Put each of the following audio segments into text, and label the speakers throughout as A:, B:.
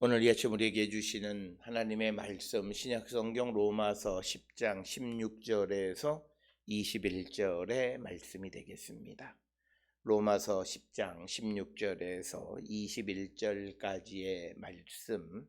A: 오늘 이 아침 우리에게 주시는 하나님의 말씀 신약성경 로마서 10장 16절에서 21절의 말씀이 되겠습니다. 로마서 10장 16절에서 21절까지의 말씀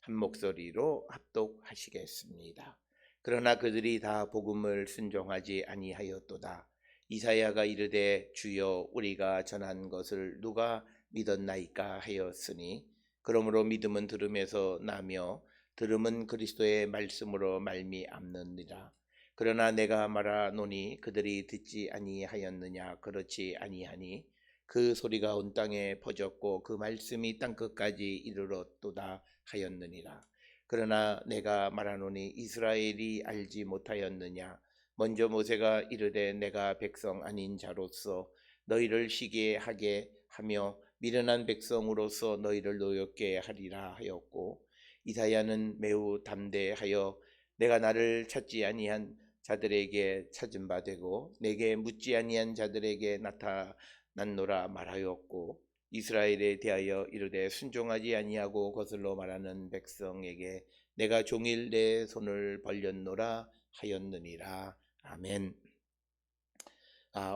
A: 한 목소리로 합독하시겠습니다. 그러나 그들이 다 복음을 순종하지 아니하였도다. 이사야가 이르되 주여 우리가 전한 것을 누가 믿었나이까 하였으니 그러므로 믿음은 들음에서 나며 들음은 그리스도의 말씀으로 말미암느니라. 그러나 내가 말하노니 그들이 듣지 아니하였느냐. 그렇지 아니하니 그 소리가 온 땅에 퍼졌고 그 말씀이 땅끝까지 이르렀도다 하였느니라. 그러나 내가 말하노니 이스라엘이 알지 못하였느냐. 먼저 모세가 이르되 내가 백성 아닌 자로서 너희를 쉬게 하게 하며 미련한 백성으로서 너희를 노엽게 하리라 하였고, 이사야는 매우 담대하여 내가 나를 찾지 아니한 자들에게 찾은 바 되고 내게 묻지 아니한 자들에게 나타났노라 말하였고, 이스라엘에 대하여 이르되 순종하지 아니하고 거슬러 말하는 백성에게 내가 종일 내 손을 벌렸노라 하였느니라. 아멘.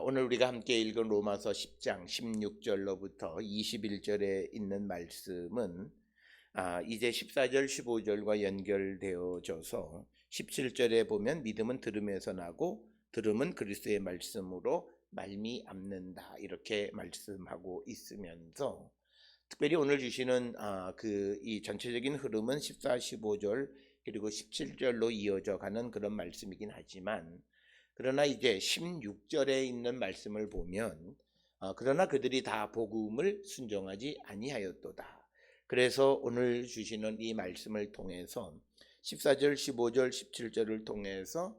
A: 오늘 우리가 함께 읽은 로마서 10장 16절로부터 21절에 있는 말씀은 이제 14절 15절과 연결되어져서 17절에 보면 믿음은 들음에서 나고 들음은 그리스도의 말씀으로 말미암는다 이렇게 말씀하고 있으면서 특별히 오늘 주시는 이 전체적인 흐름은 14, 15절 그리고 17절로 이어져 가는 그런 말씀이긴 하지만, 그러나 이제 16절에 있는 말씀을 보면 그러나 그들이 다 복음을 순종하지 아니하였도다. 그래서 오늘 주시는 이 말씀을 통해서 14절, 15절, 17절을 통해서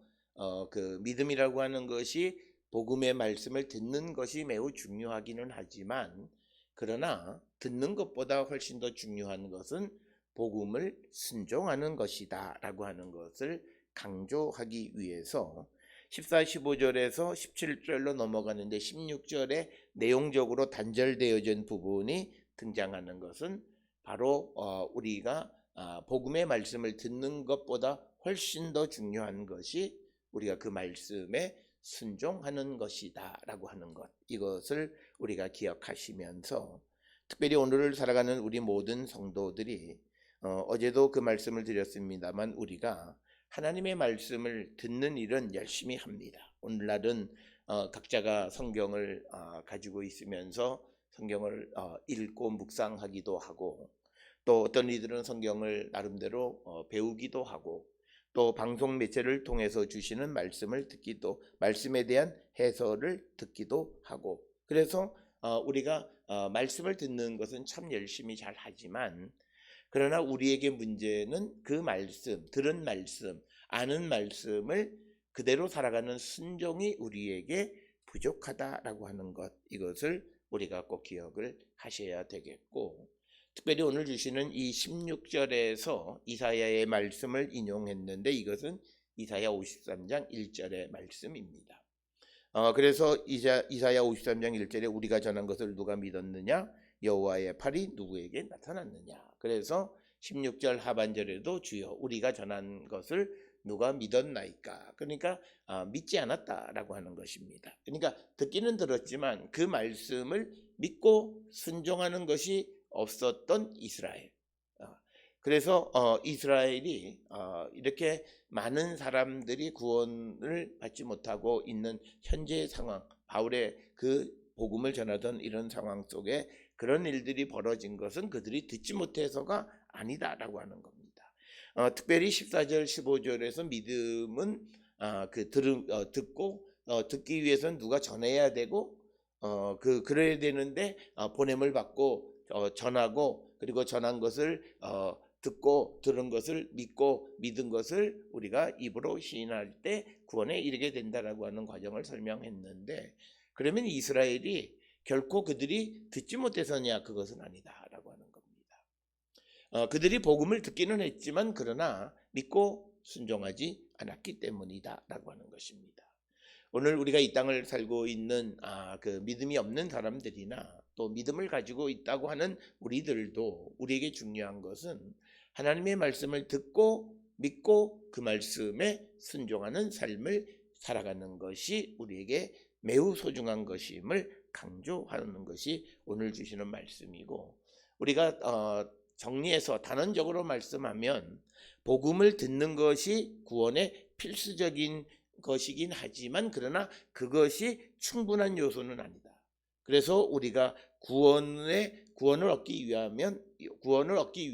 A: 그 믿음이라고 하는 것이 복음의 말씀을 듣는 것이 매우 중요하기는 하지만, 그러나 듣는 것보다 훨씬 더 중요한 것은 복음을 순종하는 것이다 라고 하는 것을 강조하기 위해서 14, 15절에서 17절로 넘어가는데 16절에 내용적으로 단절되어진 부분이 등장하는 것은 바로 우리가 복음의 말씀을 듣는 것보다 훨씬 더 중요한 것이 우리가 그 말씀에 순종하는 것이다 라고 하는 것, 이것을 우리가 기억하시면서 특별히 오늘을 살아가는 우리 모든 성도들이 어제도 그 말씀을 드렸습니다만 우리가 하나님의 말씀을 듣는 일은 열심히 합니다. 오늘날은 각자가 성경을 가지고 있으면서 성경을 읽고 묵상하기도 하고, 또 어떤 이들은 성경을 나름대로 배우기도 하고, 또 방송 매체를 통해서 주시는 말씀을 듣기도, 말씀에 대한 해설을 듣기도 하고, 그래서 우리가 말씀을 듣는 것은 참 열심히 잘 하지만, 그러나 우리에게 문제는 그 말씀, 들은 말씀, 아는 말씀을 그대로 살아가는 순종이 우리에게 부족하다라고 하는 것, 이것을 우리가 꼭 기억을 하셔야 되겠고, 특별히 오늘 주시는 이 16절에서 이사야의 말씀을 인용했는데 이것은 이사야 53장 1절의 말씀입니다. 그래서 이사야 53장 1절에 우리가 전한 것을 누가 믿었느냐? 여호와의 팔이 누구에게 나타났느냐? 그래서 16절 하반절에도 주여 우리가 전한 것을 누가 믿었나이까? 그러니까 믿지 않았다라고 하는 것입니다. 그러니까 듣기는 들었지만 그 말씀을 믿고 순종하는 것이 없었던 이스라엘. 그래서 이스라엘이 이렇게 많은 사람들이 구원을 받지 못하고 있는 현재의 상황, 바울의 그 복음을 전하던 이런 상황 속에 그런 일들이 벌어진 것은 그들이 듣지 못해서가 아니다라고 하는 겁니다. 특별히 14절 15절에서 믿음은 듣고 듣기 위해서는 누가 전해야 되고 그래야 되는데 보냄을 받고 전하고, 그리고 전한 것을 듣고 들은 것을 믿고 믿은 것을 우리가 입으로 시인할 때 구원에 이르게 된다라고 하는 과정을 설명했는데, 그러면 이스라엘이 결코 그들이 듣지 못해서냐? 그것은 아니다라고 하는 겁니다. 그들이 복음을 듣기는 했지만 그러나 믿고 순종하지 않았기 때문이다라고 하는 것입니다. 오늘 우리가 이 땅을 살고 있는 그 믿음이 없는 사람들이나 또 믿음을 가지고 있다고 하는 우리들도 우리에게 중요한 것은 하나님의 말씀을 듣고 믿고 그 말씀에 순종하는 삶을 살아가는 것이 우리에게 매우 소중한 것임을 강조하는 것이 오늘 주시는 말씀이고, 우리가 정리해서 단언적으로 말씀하면 복음을 듣는 것이 구원의 필수적인 것이긴 하지만 그러나 그것이 충분한 요소는 아니다. 그래서 우리가 구원을 얻기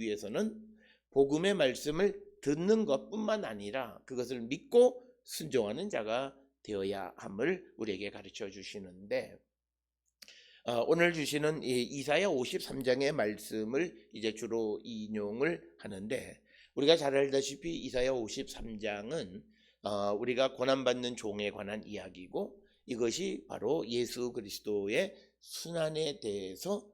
A: 위해서는 복음의 말씀을 듣는 것뿐만 아니라 그것을 믿고 순종하는 자가 되어야 함을 우리에게 가르쳐 주시는데, 오늘 주시는 이사야 53장의 말씀을 이제 주로 인용을 하는데, 우리가 잘 알다시피 이사야 53장은 우리가 고난받는 종에 관한 이야기고, 이것이 바로 예수 그리스도의 순환에 대해서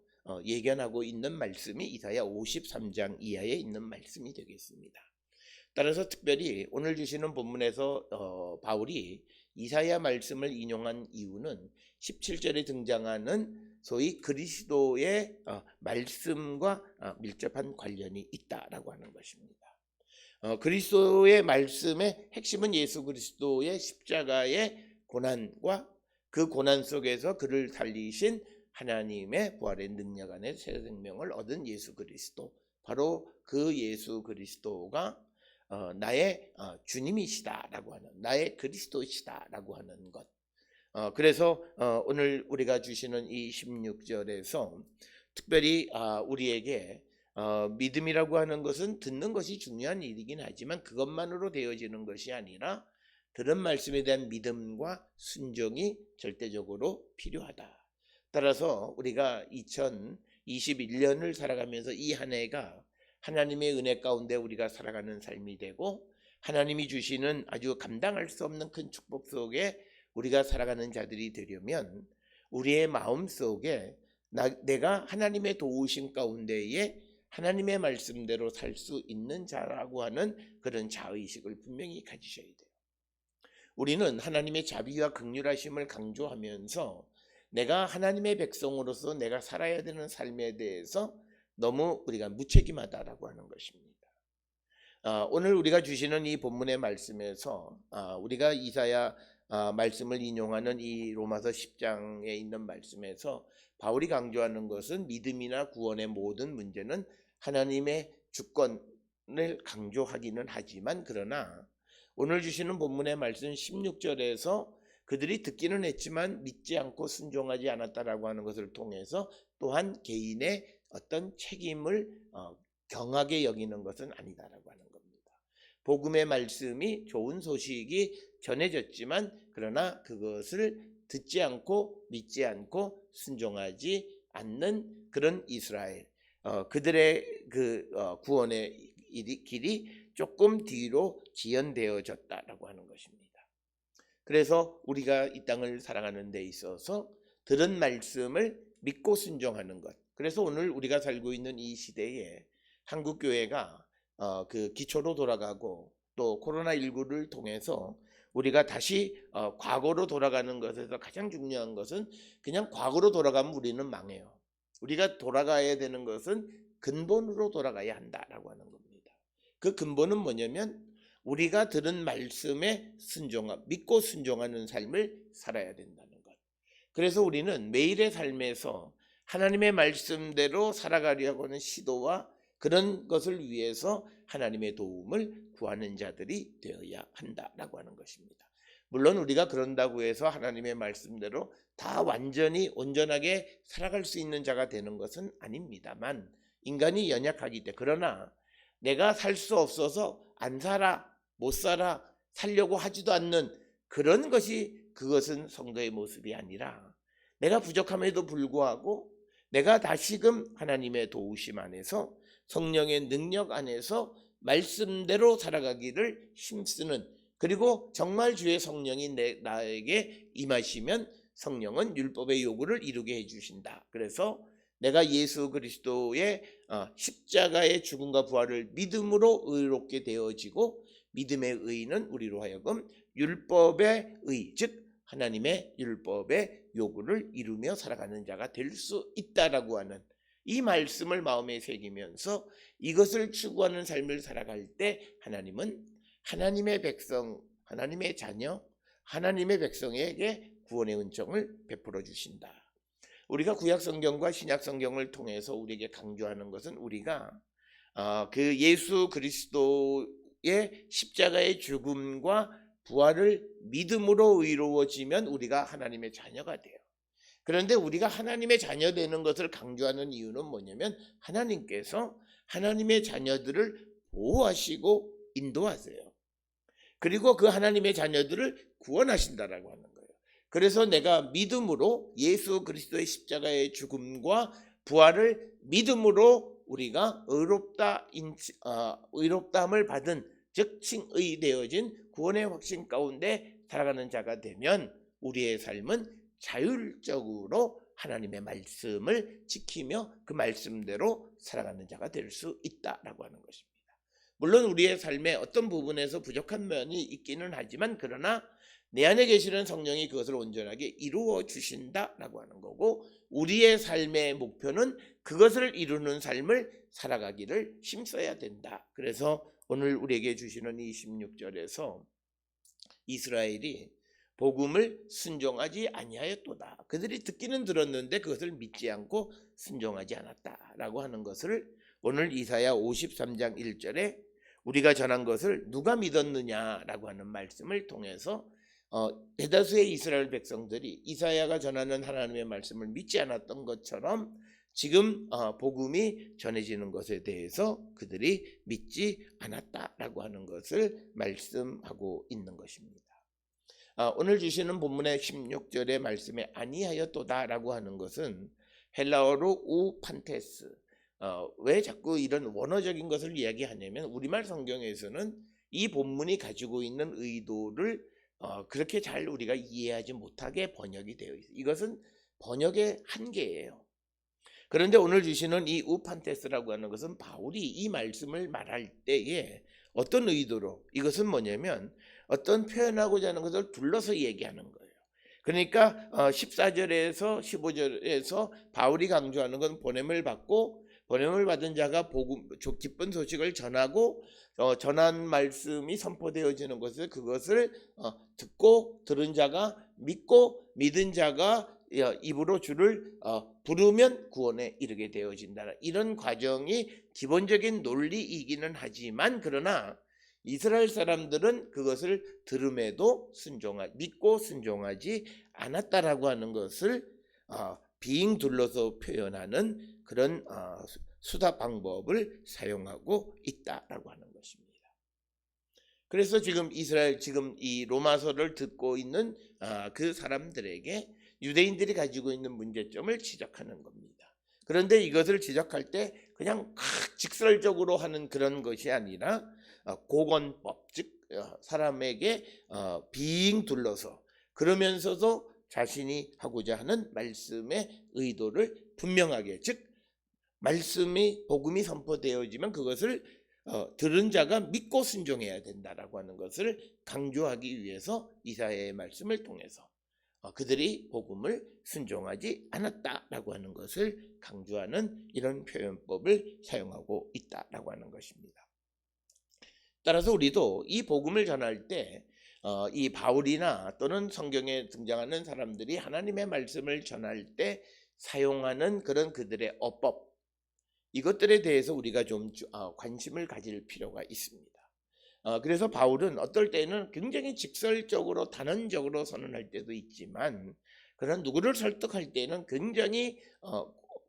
A: 예견하고 있는 말씀이 이사야 53장 이하에 있는 말씀이 되겠습니다. 따라서 특별히 오늘 주시는 본문에서 바울이 이사야 말씀을 인용한 이유는 17절에 등장하는 소위 그리스도의 말씀과 밀접한 관련이 있다라고 하는 것입니다. 그리스도의 말씀의 핵심은 예수 그리스도의 십자가의 고난과 그 고난 속에서 그를 살리신 하나님의 부활의 능력 안에 새 생명을 얻은 예수 그리스도, 바로 그 예수 그리스도가 나의 주님이시다라고 하는, 나의 그리스도시다라고 하는 것. 그래서 오늘 우리가 주시는 이 16절에서 특별히 우리에게 믿음이라고 하는 것은 듣는 것이 중요한 일이긴 하지만 그것만으로 되어지는 것이 아니라 들은 말씀에 대한 믿음과 순종이 절대적으로 필요하다. 따라서 우리가 2021년을 살아가면서 이 한 해가 하나님의 은혜 가운데 우리가 살아가는 삶이 되고, 하나님이 주시는 아주 감당할 수 없는 큰 축복 속에 우리가 살아가는 자들이 되려면 우리의 마음 속에 내가 하나님의 도우심 가운데에 하나님의 말씀대로 살 수 있는 자라고 하는 그런 자의식을 분명히 가지셔야 돼요. 우리는 하나님의 자비와 긍휼하심을 강조하면서 내가 하나님의 백성으로서 내가 살아야 되는 삶에 대해서 너무 우리가 무책임하다라고 하는 것입니다. 오늘 우리가 주시는 이 본문의 말씀에서 우리가 이사야 말씀을 인용하는 이 로마서 10장에 있는 말씀에서 바울이 강조하는 것은 믿음이나 구원의 모든 문제는 하나님의 주권을 강조하기는 하지만, 그러나 오늘 주시는 본문의 말씀 16절에서 그들이 듣기는 했지만 믿지 않고 순종하지 않았다라고 하는 것을 통해서 또한 개인의 어떤 책임을 경하게 여기는 것은 아니다라고 하는 겁니다. 복음의 말씀이 좋은 소식이 전해졌지만 그러나 그것을 듣지 않고 믿지 않고 순종하지 않는 그런 이스라엘, 그들의 그 구원의 길이 조금 뒤로 지연되어졌다라고 하는 것입니다. 그래서 우리가 이 땅을 살아가는 데 있어서 들은 말씀을 믿고 순종하는 것. 그래서 오늘 우리가 살고 있는 이 시대에 한국 교회가 그 기초로 돌아가고 또 코로나19를 통해서 우리가 다시 과거로 돌아가는 것에서 가장 중요한 것은 그냥 과거로 돌아가면 우리는 망해요. 우리가 돌아가야 되는 것은 근본으로 돌아가야 한다라고 하는 겁니다. 그 근본은 뭐냐면 우리가 들은 말씀에 믿고 순종하는 삶을 살아야 된다는 것. 그래서 우리는 매일의 삶에서 하나님의 말씀대로 살아가려고 하는 시도와 그런 것을 위해서 하나님의 도움을 구하는 자들이 되어야 한다라고 하는 것입니다. 물론 우리가 그런다고 해서 하나님의 말씀대로 다 완전히 온전하게 살아갈 수 있는 자가 되는 것은 아닙니다만, 인간이 연약하기 때문에, 그러나 내가 살 수 없어서 안 살아, 못 살아, 살려고 하지도 않는 그런 것이, 그것은 성도의 모습이 아니라 내가 부족함에도 불구하고 내가 다시금 하나님의 도우심 안에서 성령의 능력 안에서 말씀대로 살아가기를 힘쓰는, 그리고 정말 주의 성령이 나에게 임하시면 성령은 율법의 요구를 이루게 해주신다. 그래서 내가 예수 그리스도의 십자가의 죽음과 부활을 믿음으로 의롭게 되어지고, 믿음의 의는 우리로 하여금 율법의 의, 즉 하나님의 율법의 요구를 이루며 살아가는 자가 될 수 있다라고 하는 이 말씀을 마음에 새기면서 이것을 추구하는 삶을 살아갈 때 하나님은 하나님의 백성, 하나님의 자녀, 하나님의 백성에게 구원의 은총을 베풀어 주신다. 우리가 구약 성경과 신약 성경을 통해서 우리에게 강조하는 것은 우리가 그 예수 그리스도의 십자가의 죽음과 부활을 믿음으로 의로워지면 우리가 하나님의 자녀가 돼요. 그런데 우리가 하나님의 자녀 되는 것을 강조하는 이유는 뭐냐면 하나님께서 하나님의 자녀들을 보호하시고 인도하세요. 그리고 그 하나님의 자녀들을 구원하신다라고 하는 거예요. 그래서 내가 믿음으로 예수 그리스도의 십자가의 죽음과 부활을 믿음으로 우리가 의롭다함을 받은 즉 칭의 되어진 구원의 확신 가운데 살아가는 자가 되면 우리의 삶은 자율적으로 하나님의 말씀을 지키며 그 말씀대로 살아가는 자가 될 수 있다라고 하는 것입니다. 물론 우리의 삶의 어떤 부분에서 부족한 면이 있기는 하지만 그러나 내 안에 계시는 성령이 그것을 온전하게 이루어 주신다라고 하는 거고 우리의 삶의 목표는 그것을 이루는 삶을 살아가기를 힘써야 된다. 그래서 오늘 우리에게 주시는 이 16절에서 이스라엘이 복음을 순종하지 아니하였도다. 그들이 듣기는 들었는데 그것을 믿지 않고 순종하지 않았다라고 하는 것을 오늘 이사야 53장 1절에 우리가 전한 것을 누가 믿었느냐라고 하는 말씀을 통해서 대다수의 이스라엘 백성들이 이사야가 전하는 하나님의 말씀을 믿지 않았던 것처럼 지금 복음이 전해지는 것에 대해서 그들이 믿지 않았다라고 하는 것을 말씀하고 있는 것입니다. 오늘 주시는 본문의 16절의 말씀에 아니하였도다라고 하는 것은 헬라어로 우판테스. 왜 자꾸 이런 원어적인 것을 이야기하냐면 우리말 성경에서는 이 본문이 가지고 있는 의도를 그렇게 잘 우리가 이해하지 못하게 번역이 되어 있어요. 이것은 번역의 한계예요. 그런데 오늘 주시는 이 우판테스라고 하는 것은 바울이 이 말씀을 말할 때에 어떤 의도로 이것은 뭐냐면 어떤 표현하고자 하는 것을 둘러서 얘기하는 거예요. 그러니까 14절에서 15절에서 바울이 강조하는 건 보냄을 받고 보냄을 받은 자가 복음 기쁜 소식을 전하고 전한 말씀이 선포되어지는 것을 그것을 듣고 들은 자가 믿고 믿은 자가 입으로 주를 부르면 구원에 이르게 되어진다. 이런 과정이 기본적인 논리이기는 하지만 그러나 이스라엘 사람들은 그것을 들음에도 믿고 순종하지 않았다라고 하는 것을 빙 둘러서 표현하는 그런 수다 방법을 사용하고 있다라고 하는 것입니다. 그래서 지금 이 로마서를 듣고 있는 그 사람들에게 유대인들이 가지고 있는 문제점을 지적하는 겁니다. 그런데 이것을 지적할 때 그냥 직설적으로 하는 그런 것이 아니라 고건법, 즉 사람에게 빙 둘러서 그러면서도 자신이 하고자 하는 말씀의 의도를 분명하게, 즉 복음이 선포되어지면 그것을 들은 자가 믿고 순종해야 된다라고 하는 것을 강조하기 위해서 이사야의 말씀을 통해서 그들이 복음을 순종하지 않았다라고 하는 것을 강조하는 이런 표현법을 사용하고 있다라고 하는 것입니다. 따라서 우리도 이 복음을 전할 때 이 바울이나 또는 성경에 등장하는 사람들이 하나님의 말씀을 전할 때 사용하는 그런 그들의 어법, 이것들에 대해서 우리가 좀 관심을 가질 필요가 있습니다. 그래서 바울은 어떨 때는 굉장히 직설적으로 단언적으로 선언할 때도 있지만 그런 누구를 설득할 때는 굉장히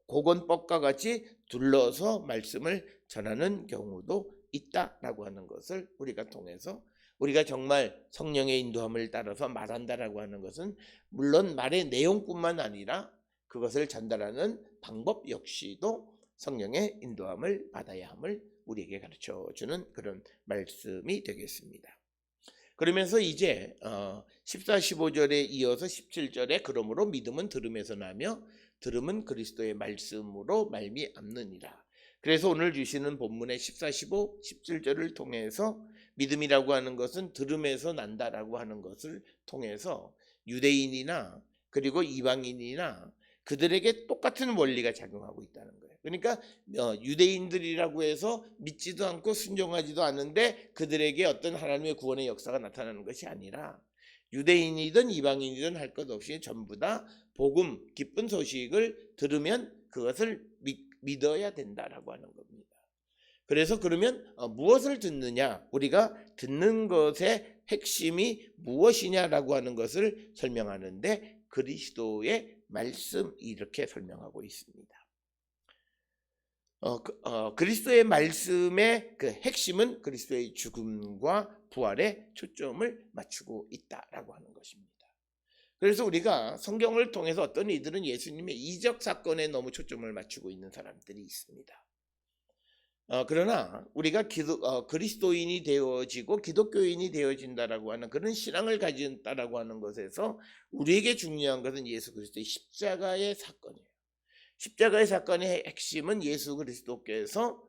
A: 고건법과 같이 둘러서 말씀을 전하는 경우도 있다라고 하는 것을 우리가 통해서 우리가 정말 성령의 인도함을 따라서 말한다라고 하는 것은 물론 말의 내용뿐만 아니라 그것을 전달하는 방법 역시도 성령의 인도함을 받아야 함을 우리에게 가르쳐주는 그런 말씀이 되겠습니다. 그러면서 이제 14, 15절에 이어서 17절에 그러므로 믿음은 들음에서 나며 들음은 그리스도의 말씀으로 말미암느니라. 그래서 오늘 주시는 본문의 14, 15, 17절을 통해서 믿음이라고 하는 것은 들음에서 난다라고 하는 것을 통해서 유대인이나 그리고 이방인이나 그들에게 똑같은 원리가 작용하고 있다는 거예요. 그러니까 유대인들이라고 해서 믿지도 않고 순종하지도 않는데 그들에게 어떤 하나님의 구원의 역사가 나타나는 것이 아니라 유대인이든 이방인이든 할 것 없이 전부 다 복음, 기쁜 소식을 들으면 그것을 믿어야 된다라고 하는 겁니다. 그래서 그러면 무엇을 듣느냐, 우리가 듣는 것의 핵심이 무엇이냐라고 하는 것을 설명하는데 그리스도의 말씀, 이렇게 설명하고 있습니다. 그리스도의 말씀의 그 핵심은 그리스도의 죽음과 부활에 초점을 맞추고 있다라고 하는 것입니다. 그래서 우리가 성경을 통해서 어떤 이들은 예수님의 이적 사건에 너무 초점을 맞추고 있는 사람들이 있습니다. 그러나 우리가 그리스도인이 되어지고 기독교인이 되어진다라고 하는 그런 신앙을 가진다라고 하는 것에서 우리에게 중요한 것은 예수 그리스도의 십자가의 사건이에요. 십자가의 사건의 핵심은 예수 그리스도께서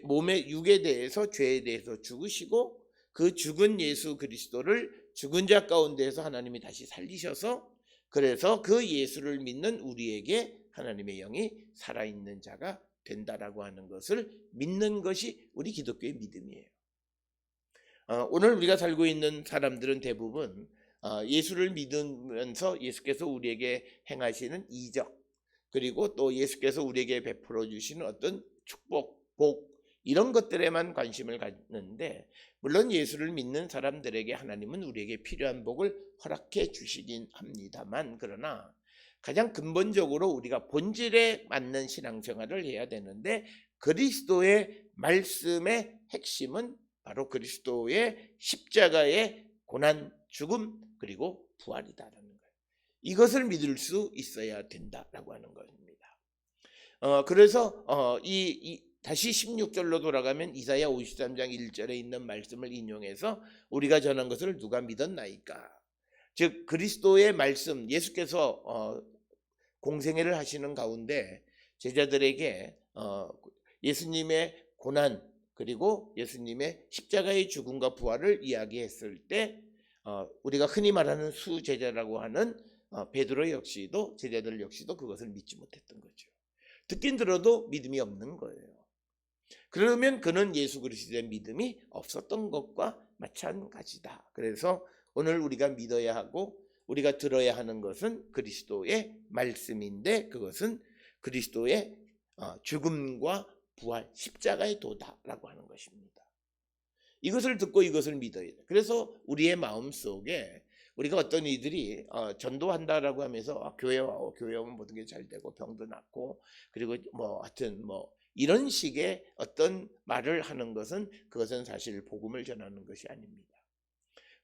A: 몸의 육에 대해서 죄에 대해서 죽으시고 그 죽은 예수 그리스도를 죽은 자 가운데에서 하나님이 다시 살리셔서 그래서 그 예수를 믿는 우리에게 하나님의 영이 살아있는 자가 된다라고 하는 것을 믿는 것이 우리 기독교의 믿음이에요. 오늘 우리가 살고 있는 사람들은 대부분 예수를 믿으면서 예수께서 우리에게 행하시는 이적 그리고 또 예수께서 우리에게 베풀어 주시는 어떤 축복, 복 이런 것들에만 관심을 갖는데 물론 예수를 믿는 사람들에게 하나님은 우리에게 필요한 복을 허락해 주시긴 합니다만 그러나 가장 근본적으로 우리가 본질에 맞는 신앙생활을 해야 되는데 그리스도의 말씀의 핵심은 바로 그리스도의 십자가의 고난, 죽음 그리고 부활이다라는 거예요. 이것을 믿을 수 있어야 된다라고 하는 것입니다. 그래서 다시 16절로 돌아가면 이사야 53장 1절에 있는 말씀을 인용해서 우리가 전한 것을 누가 믿었나이까? 즉 그리스도의 말씀, 예수께서 공생애를 하시는 가운데 제자들에게 예수님의 고난 그리고 예수님의 십자가의 죽음과 부활을 이야기했을 때 우리가 흔히 말하는 수제자라고 하는 베드로 역시도 제자들 역시도 그것을 믿지 못했던 거죠. 듣긴 들어도 믿음이 없는 거예요. 그러면 그는 예수 그리스도의 믿음이 없었던 것과 마찬가지다. 그래서 오늘 우리가 믿어야 하고 우리가 들어야 하는 것은 그리스도의 말씀인데 그것은 그리스도의 죽음과 부활, 십자가의 도다라고 하는 것입니다. 이것을 듣고 이것을 믿어야 돼. 그래서 우리의 마음속에 우리가 어떤 이들이 전도한다라고 하면서 교회 오면 모든 게 잘 되고 병도 낫고 그리고 하여튼 이런 식의 어떤 말을 하는 것은 그것은 사실 복음을 전하는 것이 아닙니다.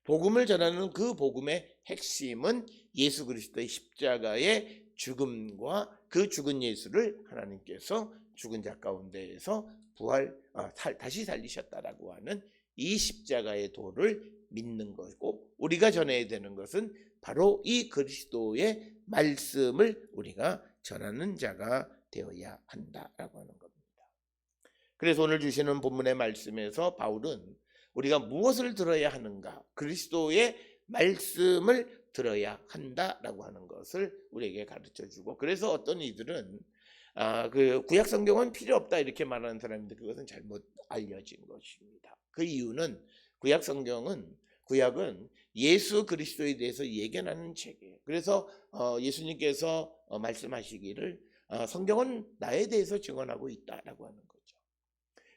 A: 복음을 전하는 그 복음의 핵심은 예수 그리스도의 십자가의 죽음과 그 죽은 예수를 하나님께서 죽은 자 가운데에서 다시 살리셨다라고 하는 이 십자가의 도를 믿는 것이고 우리가 전해야 되는 것은 바로 이 그리스도의 말씀을 우리가 전하는 자가 되어야 한다라고 하는 겁니다. 그래서 오늘 주시는 본문의 말씀에서 바울은 우리가 무엇을 들어야 하는가? 그리스도의 말씀을 들어야 한다라고 하는 것을 우리에게 가르쳐주고 그래서 어떤 이들은 그 구약 성경은 필요 없다 이렇게 말하는 사람인데 그것은 잘못 알려진 것입니다. 그 이유는 구약은 예수 그리스도에 대해서 예견하는 책이에요. 그래서 예수님께서 말씀하시기를 성경은 나에 대해서 증언하고 있다라고 하는 거죠.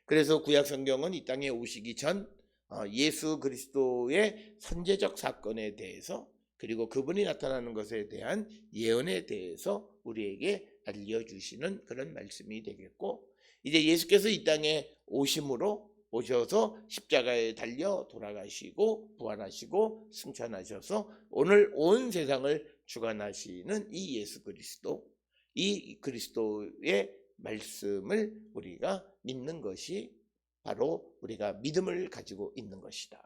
A: 그래서 구약 성경은 이 땅에 오시기 전 예수 그리스도의 선제적 사건에 대해서 그리고 그분이 나타나는 것에 대한 예언에 대해서 우리에게 알려주시는 그런 말씀이 되겠고 이제 예수께서 이 땅에 오셔서 십자가에 달려 돌아가시고 부활하시고 승천하셔서 오늘 온 세상을 주관하시는 이 예수 그리스도 이 그리스도의 말씀을 우리가 믿는 것이 바로 우리가 믿음을 가지고 있는 것이다.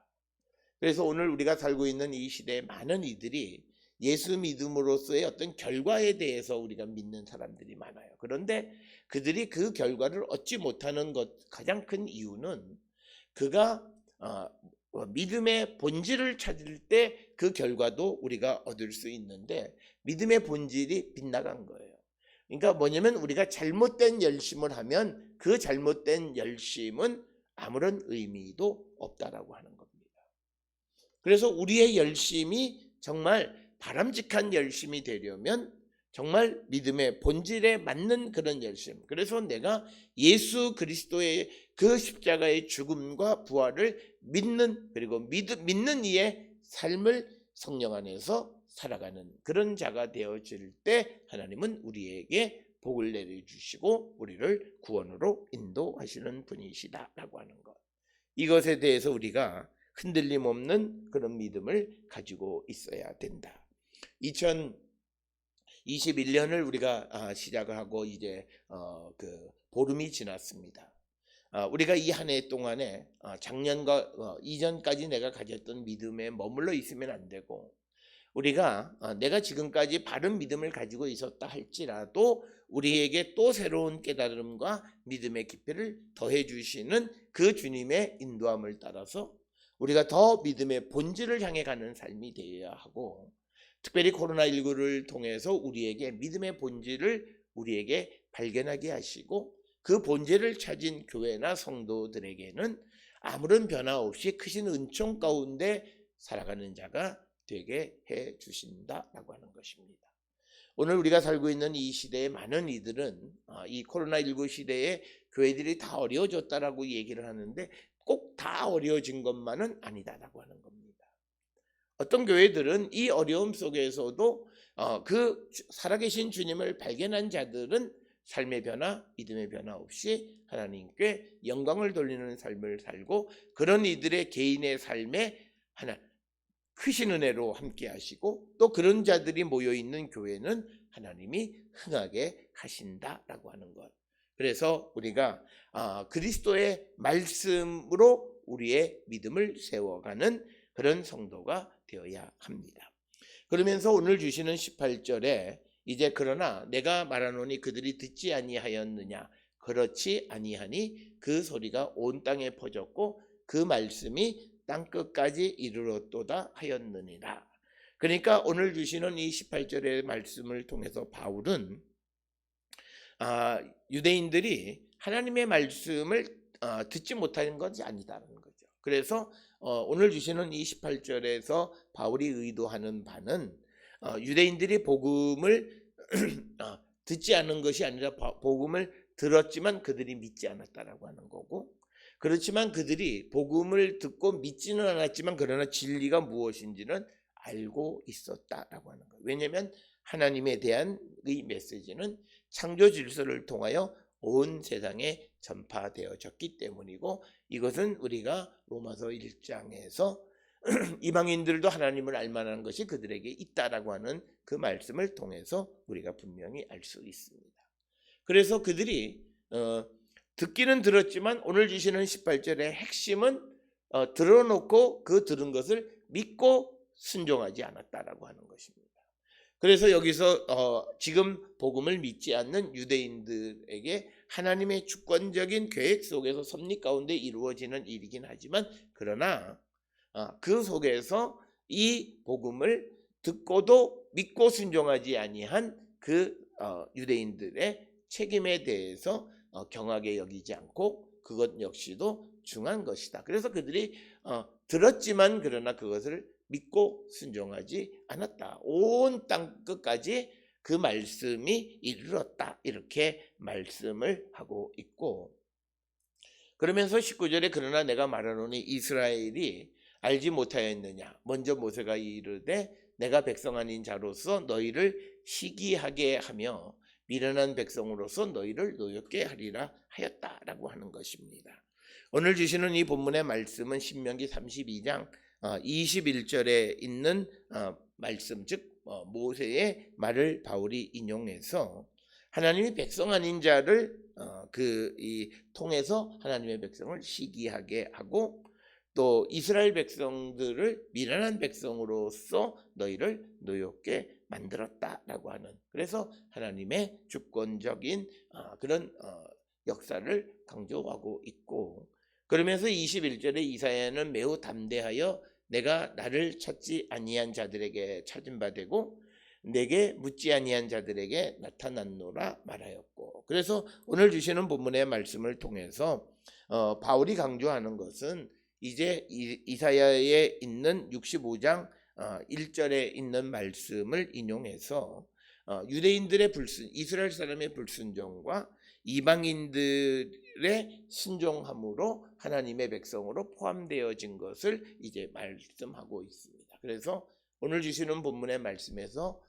A: 그래서 오늘 우리가 살고 있는 이 시대에 많은 이들이 예수 믿음으로서의 어떤 결과에 대해서 우리가 믿는 사람들이 많아요. 그런데 그들이 그 결과를 얻지 못하는 가장 큰 이유는 그가 믿음의 본질을 찾을 때 그 결과도 우리가 얻을 수 있는데 믿음의 본질이 빗나간 거예요. 그러니까 뭐냐면 우리가 잘못된 열심을 하면 그 잘못된 열심은 아무런 의미도 없다라고 하는 겁니다. 그래서 우리의 열심이 정말 바람직한 열심이 되려면 정말 믿음의 본질에 맞는 그런 열심. 그래서 내가 예수 그리스도의 그 십자가의 죽음과 부활을 믿는, 그리고 믿는 이의 삶을 성령 안에서 살아가는 그런 자가 되어질 때 하나님은 우리에게 복을 내려주시고 우리를 구원으로 인도하시는 분이시다라고 하는 것. 이것에 대해서 우리가 흔들림 없는 그런 믿음을 가지고 있어야 된다. 2021년을 우리가 시작을 하고 이제 그 보름이 지났습니다. 우리가 이 한 해 동안에 작년과 이전까지 내가 가졌던 믿음에 머물러 있으면 안 되고, 우리가 내가 지금까지 바른 믿음을 가지고 있었다 할지라도 우리에게 또 새로운 깨달음과 믿음의 깊이를 더해 주시는 그 주님의 인도함을 따라서 우리가 더 믿음의 본질을 향해 가는 삶이 되어야 하고, 특별히 코로나19를 통해서 우리에게 믿음의 본질을 우리에게 발견하게 하시고 그 본질을 찾은 교회나 성도들에게는 아무런 변화 없이 크신 은총 가운데 살아가는 자가 되게 해 주신다라고 하는 것입니다. 오늘 우리가 살고 있는 이 시대의 많은 이들은 이 코로나19 시대에 교회들이 다 어려워졌다라고 얘기를 하는데 꼭 다 어려워진 것만은 아니다라고 하는 겁니다. 어떤 교회들은 이 어려움 속에서도 그 살아계신 주님을 발견한 자들은 삶의 변화, 믿음의 변화 없이 하나님께 영광을 돌리는 삶을 살고, 그런 이들의 개인의 삶에 크신 은혜로 함께 하시고 또 그런 자들이 모여있는 교회는 하나님이 흥하게 하신다라고 하는 것. 그래서 우리가 그리스도의 말씀으로 우리의 믿음을 세워가는 그런 성도가 되어야 합니다. 그러면서 오늘 주시는 18절에 이제 그러나 내가 말하노니 그들이 듣지 아니하였느냐, 그렇지 아니하니 그 소리가 온 땅에 퍼졌고 그 말씀이 땅끝까지 이르렀도다 하였느니라. 그러니까 오늘 주시는 이 18절의 말씀을 통해서 바울은 유대인들이 하나님의 말씀을 듣지 못하는 것이 아니다라는 거죠. 그래서 오늘 주시는 이 18절에서 바울이 의도하는 바는 유대인들이 복음을 듣지 않은 것이 아니라 복음을 들었지만 그들이 믿지 않았다라고 하는 거고, 그렇지만 그들이 복음을 듣고 믿지는 않았지만 그러나 진리가 무엇인지는 알고 있었다라고 하는 거예요. 왜냐하면 하나님에 대한 이 메시지는 창조 질서를 통하여 온 세상에 전파되어졌기 때문이고, 이것은 우리가 로마서 1장에서 이방인들도 하나님을 알만한 것이 그들에게 있다라고 하는 그 말씀을 통해서 우리가 분명히 알 수 있습니다. 그래서 그들이 듣기는 들었지만 오늘 주시는 18절의 핵심은 들어놓고 그 들은 것을 믿고 순종하지 않았다라고 하는 것입니다. 그래서 여기서 지금 복음을 믿지 않는 유대인들에게 하나님의 주권적인 계획 속에서 섭리 가운데 이루어지는 일이긴 하지만, 그러나 그 속에서 이 복음을 듣고도 믿고 순종하지 아니한 그 유대인들의 책임에 대해서 경하게 여기지 않고 그것 역시도 중한 것이다. 그래서 그들이 들었지만 그러나 그것을 믿고 순종하지 않았다. 온 땅 끝까지 그 말씀이 이르렀다. 이렇게 말씀을 하고 있고, 그러면서 19절에 그러나 내가 말하노니 이스라엘이 알지 못하였느냐. 먼저 모세가 이르되 내가 백성 아닌 자로서 너희를 희귀하게 하며 미련한 백성으로서 너희를 노엽게 하리라 하였다라고 하는 것입니다. 오늘 주시는 이 본문의 말씀은 신명기 32장 21절에 있는 말씀, 즉 모세의 말을 바울이 인용해서 하나님이 백성 아닌 자를 통해서 하나님의 백성을 희귀하게 하고 또 이스라엘 백성들을 미련한 백성으로서 너희를 노엽게 만들었다라고 하는, 그래서 하나님의 주권적인 그런 역사를 강조하고 있고, 그러면서 21절에 이사야는 매우 담대하여 내가 나를 찾지 아니한 자들에게 찾은 바 되고 내게 묻지 아니한 자들에게 나타났노라 말하였고. 그래서 오늘 주시는 본문의 말씀을 통해서 바울이 강조하는 것은 이제 이사야에 있는 65장 1절에 있는 말씀을 인용해서 유대인들의 이스라엘 사람의 불순종과 이방인들의 순종함으로 하나님의 백성으로 포함되어진 것을 이제 말씀하고 있습니다. 그래서 오늘 주시는 본문의 말씀에서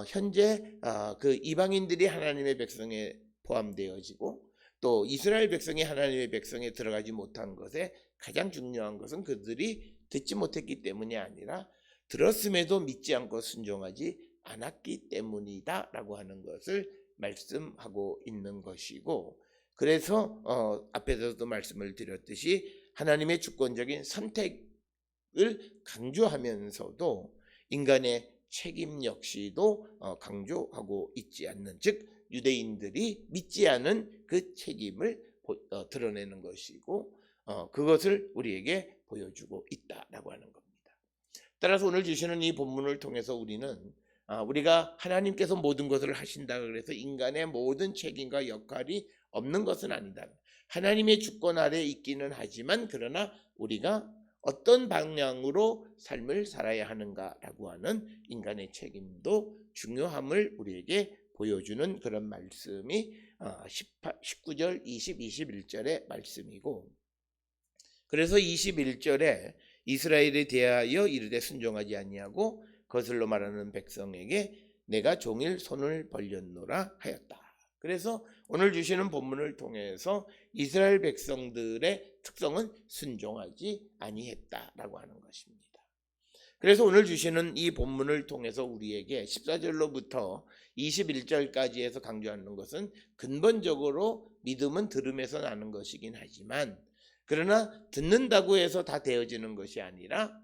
A: 현재 그 이방인들이 하나님의 백성에 포함되어지고 또 이스라엘 백성이 하나님의 백성에 들어가지 못한 것에 가장 중요한 것은 그들이 듣지 못했기 때문이 아니라 들었음에도 믿지 않고 순종하지 않았기 때문이다 라고 하는 것을 말씀하고 있는 것이고, 그래서 앞에서도 말씀을 드렸듯이 하나님의 주권적인 선택을 강조하면서도 인간의 책임 역시도 강조하고 있지 않는, 즉 유대인들이 믿지 않은 그 책임을 드러내는 것이고 그것을 우리에게 보여주고 있다라고 하는 겁니다. 따라서 오늘 주시는 이 본문을 통해서 우리가 하나님께서 모든 것을 하신다 그래서 인간의 모든 책임과 역할이 없는 것은 아니다. 하나님의 주권 아래 있기는 하지만 그러나 우리가 어떤 방향으로 삶을 살아야 하는가라고 하는 인간의 책임도 중요함을 우리에게 보여주는 그런 말씀이 19절, 20, 21절의 말씀이고, 그래서 21절에 이스라엘에 대하여 이르되 순종하지 아니하고 거슬러 말하는 백성에게 내가 종일 손을 벌렸노라 하였다. 그래서 오늘 주시는 본문을 통해서 이스라엘 백성들의 특성은 순종하지 아니했다라고 하는 것입니다. 그래서 오늘 주시는 이 본문을 통해서 우리에게 14절로부터 21절까지 해서 강조하는 것은 근본적으로 믿음은 들음에서 나는 것이긴 하지만 그러나 듣는다고 해서 다 되어지는 것이 아니라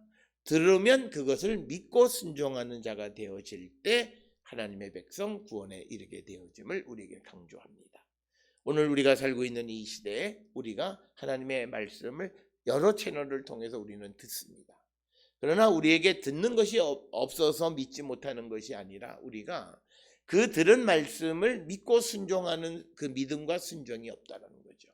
A: 들으면 그것을 믿고 순종하는 자가 되어질 때 하나님의 백성 구원에 이르게 되어짐을 우리에게 강조합니다. 오늘 우리가 살고 있는 이 시대에 우리가 하나님의 말씀을 여러 채널을 통해서 우리는 듣습니다. 그러나 우리에게 듣는 것이 없어서 믿지 못하는 것이 아니라 우리가 그 들은 말씀을 믿고 순종하는 그 믿음과 순종이 없다는 거죠.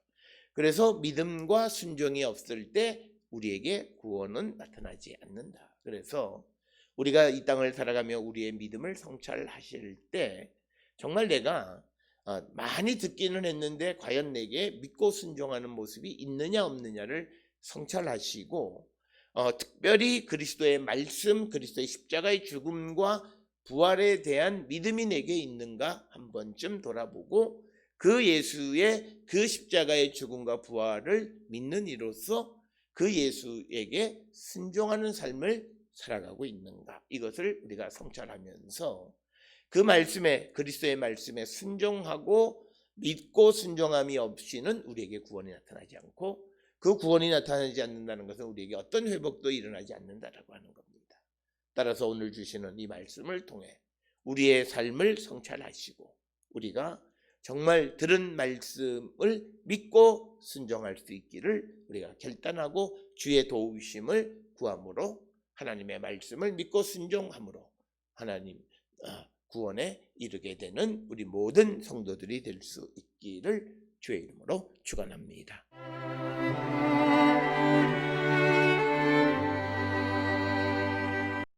A: 그래서 믿음과 순종이 없을 때 우리에게 구원은 나타나지 않는다. 그래서 우리가 이 땅을 살아가며 우리의 믿음을 성찰하실 때 정말 내가 많이 듣기는 했는데 과연 내게 믿고 순종하는 모습이 있느냐 없느냐를 성찰하시고 특별히 그리스도의 말씀, 그리스도의 십자가의 죽음과 부활에 대한 믿음이 내게 있는가 한 번쯤 돌아보고 그 예수의 그 십자가의 죽음과 부활을 믿는 이로써 그 예수에게 순종하는 삶을 살아가고 있는가, 이것을 우리가 성찰하면서 그 말씀에, 그리스도의 말씀에 순종하고 믿고 순종함이 없이는 우리에게 구원이 나타나지 않고 그 구원이 나타나지 않는다는 것은 우리에게 어떤 회복도 일어나지 않는다라고 하는 겁니다. 따라서 오늘 주시는 이 말씀을 통해 우리의 삶을 성찰하시고 우리가 정말 들은 말씀을 믿고 순종할 수 있기를 우리가 결단하고 주의 도우심을 구함으로 하나님의 말씀을 믿고 순종함으로 하나님 구원에 이르게 되는 우리 모든 성도들이 될 수 있기를 주의 이름으로 축원합니다.